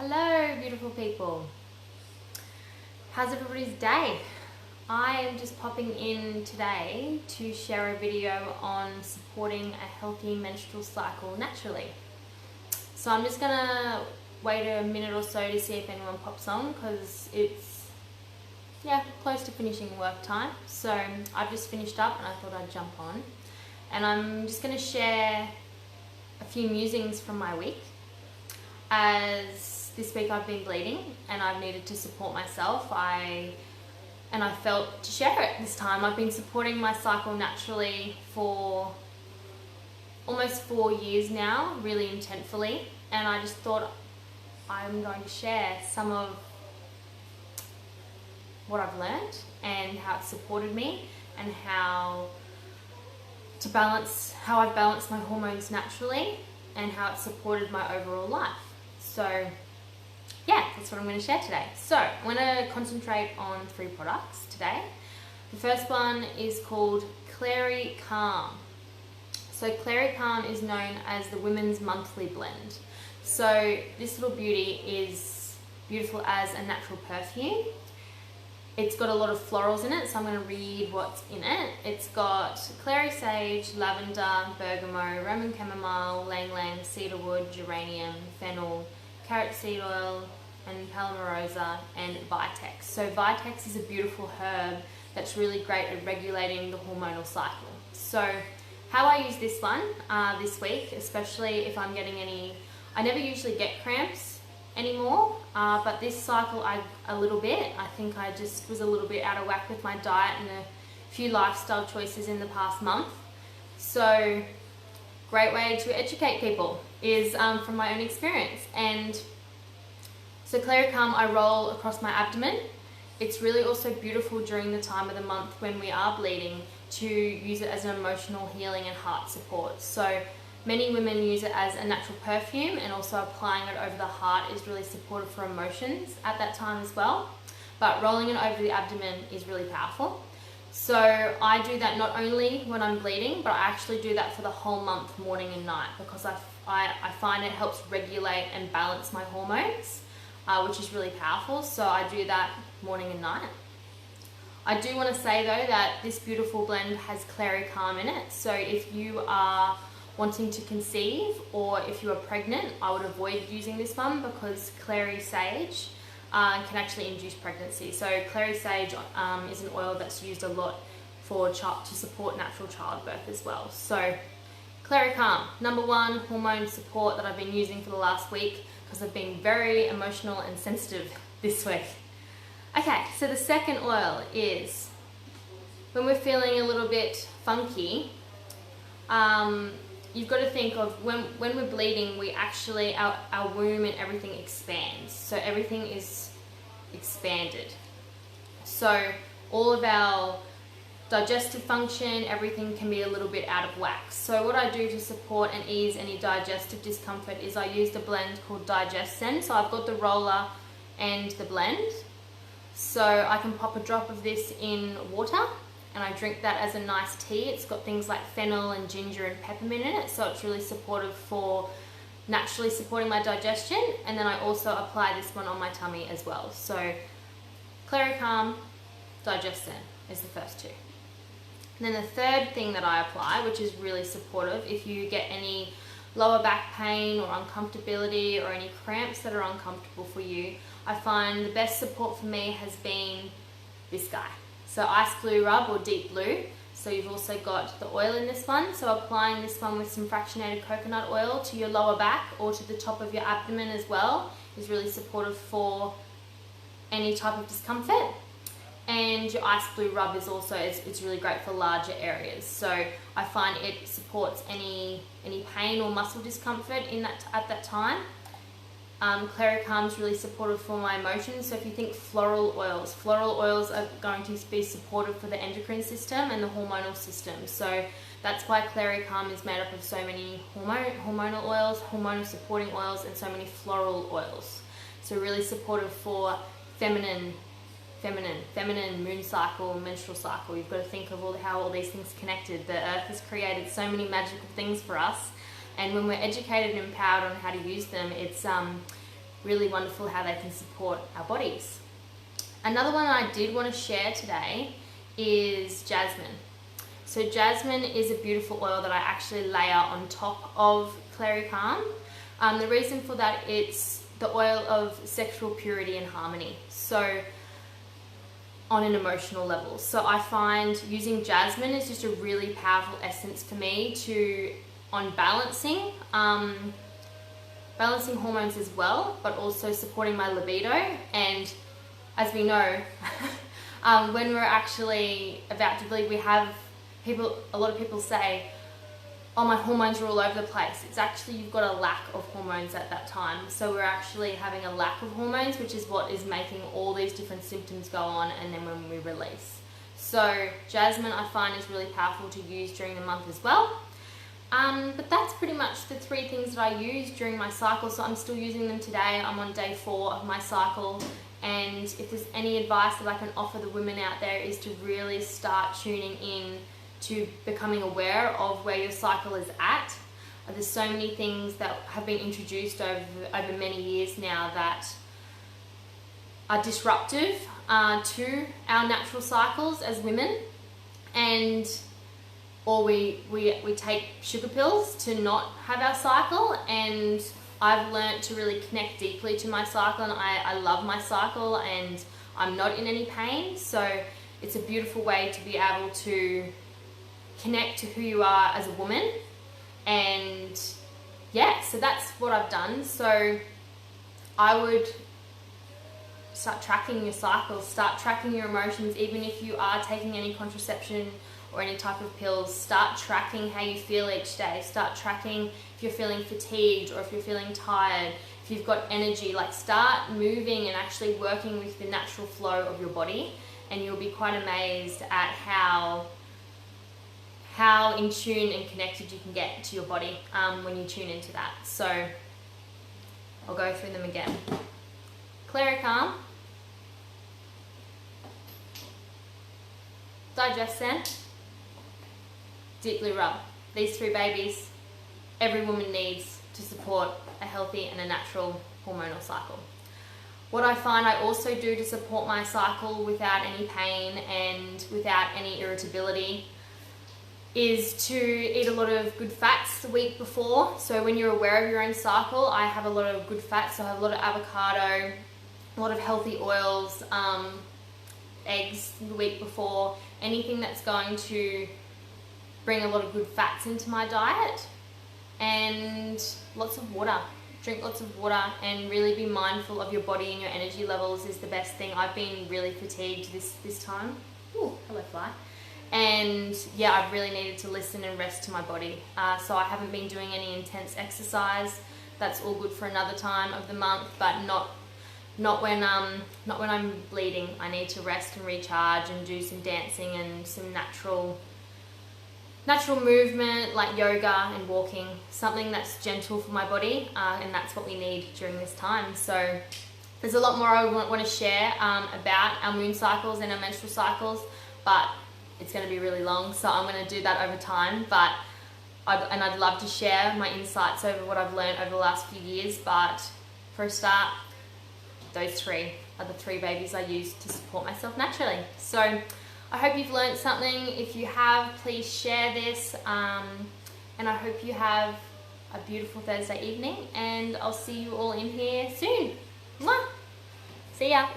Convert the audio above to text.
Hello beautiful people. How's everybody's day? I am just popping in today to share a video on supporting a healthy menstrual cycle naturally. So I'm just gonna wait a minute or so to see if anyone pops on because it's close to finishing work time. So I've just finished up and I thought I'd jump on. And I'm just gonna share a few musings from my week, as this week I've been bleeding and I've needed to support myself. I felt to share it this time. I've been supporting my cycle naturally for almost 4 years now, really intentfully, and I just thought I'm going to share some of what I've learned and how it's supported me and how I've balanced my hormones naturally and how it's supported my overall life. So yeah, that's what I'm going to share today. So I'm going to concentrate on 3 products today. The first one is called Clary Calm. So Clary Calm is known as the Women's Monthly Blend. So this little beauty is beautiful as a natural perfume. It's got a lot of florals in it, so I'm going to read what's in it. It's got clary sage, lavender, bergamot, Roman chamomile, ylang-ylang, cedarwood, geranium, fennel, carrot seed oil, and palmarosa, and vitex. So vitex is a beautiful herb that's really great at regulating the hormonal cycle. So how I use this one this week, especially if I'm getting I never usually get cramps anymore, but this cycle a little bit. I think I just was a little bit out of whack with my diet and a few lifestyle choices in the past month. So great way to educate people is from my own experience. And so Clary Calm I roll across my abdomen. It's really also beautiful during the time of the month when we are bleeding to use it as an emotional healing and heart support. So many women use it as a natural perfume, and also applying it over the heart is really supportive for emotions at that time as well. But rolling it over the abdomen is really powerful. So I do that not only when I'm bleeding, but I actually do that for the whole month, morning and night, because I find it helps regulate and balance my hormones, which is really powerful. So I do that morning and night. I do want to say though that this beautiful blend has Clary Calm in it. So if you are wanting to conceive or if you are pregnant, I would avoid using this one because clary sage can actually induce pregnancy. So clary sage is an oil that's used a lot to support natural childbirth as well. So Clary Calm, number 1 hormone support that I've been using for the last week because I've been very emotional and sensitive this week. Okay, so the second oil is when we're feeling a little bit funky. You've got to think of when we're bleeding, we actually, our womb and everything expands. So everything is expanded. So all of our digestive function, everything can be a little bit out of whack. So what I do to support and ease any digestive discomfort is I use the blend called Digescend. So I've got the roller and the blend. So I can pop a drop of this in water and I drink that as a nice tea. It's got things like fennel and ginger and peppermint in it, so it's really supportive for naturally supporting my digestion. And then I also apply this one on my tummy as well. So Clary Calm, Digescend is the first 2. And then the third thing that I apply, which is really supportive if you get any lower back pain or uncomfortability or any cramps that are uncomfortable for you, I find the best support for me has been this guy. So Ice Blue Rub or Deep Blue. So you've also got the oil in this one. So applying this one with some fractionated coconut oil to your lower back or to the top of your abdomen as well is really supportive for any type of discomfort. And your Ice Blue Rub is also, it's really great for larger areas. So I find it supports any pain or muscle discomfort at that time. Clary Calm is really supportive for my emotions. So if you think floral oils are going to be supportive for the endocrine system and the hormonal system. So that's why Clary Calm is made up of so many hormonal oils, hormonal supporting oils, and so many floral oils. So really supportive for feminine moon cycle, menstrual cycle. You've got to think of how all these things are connected. The earth has created so many magical things for us. And when we're educated and empowered on how to use them, really wonderful how they can support our bodies. Another one I did want to share today is jasmine. So jasmine is a beautiful oil that I actually layer on top of Clary Calm. The reason for that, it's the oil of sexual purity and harmony. So on an emotional level. So I find using jasmine is just a really powerful essence for me on balancing hormones as well, but also supporting my libido. And as we know, when we're actually about to bleed, a lot of people say, oh, my hormones are all over the place. It's actually, you've got a lack of hormones at that time. So we're actually having a lack of hormones, which is what is making all these different symptoms go on, and then when we release. So jasmine I find is really powerful to use during the month as well. But that's pretty much the 3 things that I use during my cycle. So I'm still using them today. I'm on day 4 of my cycle. And if there's any advice that I can offer the women out there, is to really start tuning in to becoming aware of where your cycle is at. There's so many things that have been introduced over many years now that are disruptive to our natural cycles as women, or we take sugar pills to not have our cycle. And I've learned to really connect deeply to my cycle, and I love my cycle, and I'm not in any pain. So it's a beautiful way to be able to connect to who you are as a woman. And yeah, so that's what I've done. So I would start tracking your cycles, start tracking your emotions. Even if you are taking any contraception or any type of pills, start tracking how you feel each day. Start tracking if you're feeling fatigued or if you're feeling tired, if you've got energy. Like, start moving and actually working with the natural flow of your body, and you'll be quite amazed at how in tune and connected you can get to your body when you tune into that. So I'll go through them again. Clary Calm, Digest Sen, Deeply Rub. These 3 babies every woman needs to support a healthy and a natural hormonal cycle. What I find I also do to support my cycle without any pain and without any irritability is to eat a lot of good fats the week before. So when you're aware of your own cycle, I have a lot of good fats. So I have a lot of avocado, a lot of healthy oils, eggs the week before, anything that's going to bring a lot of good fats into my diet, and lots of water. Drink lots of water and really be mindful of your body and your energy levels is the best thing. I've been really fatigued this time. Ooh, hello fly. And yeah, I've really needed to listen and rest to my body. So I haven't been doing any intense exercise. That's all good for another time of the month, but not when I'm bleeding. I need to rest and recharge and do some dancing and some natural movement like yoga and walking, something that's gentle for my body, and that's what we need during this time. So there's a lot more I want to share about our moon cycles and our menstrual cycles, but it's going to be really long, so I'm going to do that over time. But I'd love to share my insights over what I've learned over the last few years. But for a start, those 3 are the 3 babies I use to support myself naturally. So I hope you've learned something. If you have, please share this, and I hope you have a beautiful Thursday evening, and I'll see you all in here soon. Mwah! See ya!